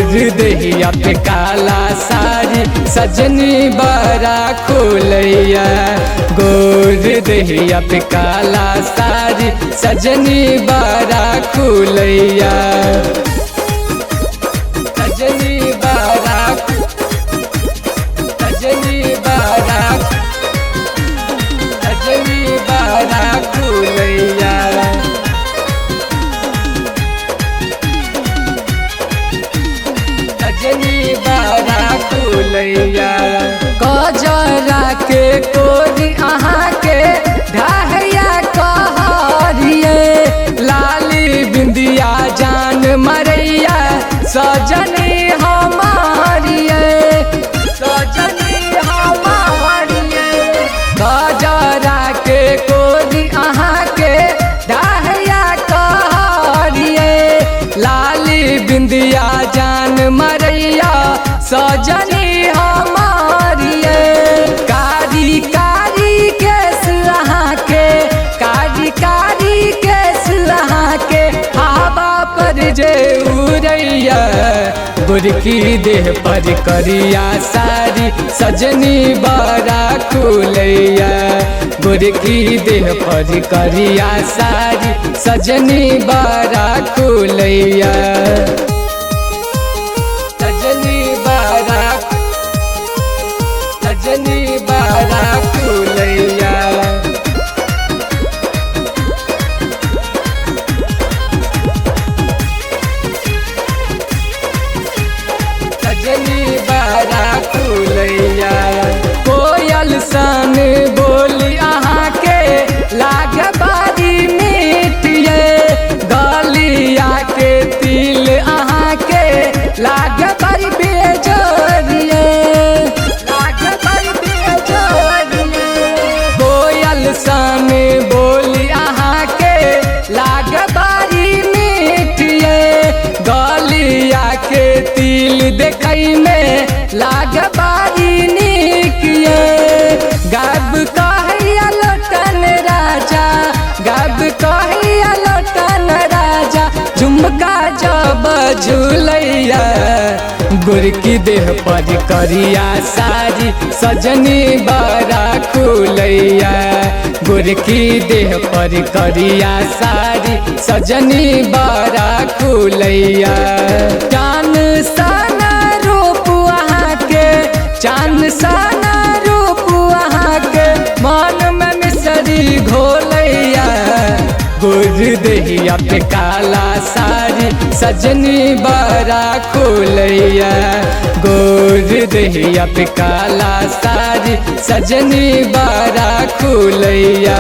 गोर देहिया पे काला साड़ी सजनी बड़ा खुलैया। गोर देहिया पे काला साड़ी सजनी बड़ा खुलैया। सजनी बड़ा सजनी बड़ा सजनी बड़ा खुलैया। सजनी बड़ा खुलैया। गजरा के कोरी अहाँ के ढाहिया कहरिए। लाली बिंदिया जान मरैया सजनी हमारिए। सजनी हमारिए। गजरा के कोरी अहाँ के ढाहिया कहरिए। लाली बिंदिया जान मरैया सजनी हमारिए। कारी कारी केस अहाँ के कारी कारी केस अहाँ के हवा पर जे उड़ैया। बुरकी देह पर करिया साड़ी सजनी बड़ा खुलैया। बुरकी देह पर करिया साड़ी सजनी बड़ा खुलैया। सजनी बड़ा सजनी बड़ा खुलैया। सजनी बड़ा खुलैया। कोयल सन बोली अहाँ के लाग बारी मीठिए। गलिया के तिल अहाँ के लाग बारी बेजोरिए। लाग बारी बेजोरिए। कोयल सन बोली अहाँ के लाग बारी मीठिए। गलिया के तिल देखै में लाग बारी निकिए। गब कहिया लोटन राजा गब कहिया लोटन राजा झुमका जब झुलैया। गुरकी देह पर करिया साड़ी सजनी बड़ा खुलैया। गुरकी देह पर करिया साड़ी सजनी बड़ा खुलैया। चान साना रूप अहाँ के चान साना रूप अहाँ के मन में मिसरी घोलैया। गोर देहिया पे काला साड़ी सजनी बड़ा खुलैया। गोर देहिया पे काला साड़ी सजनी बड़ा खुलैया।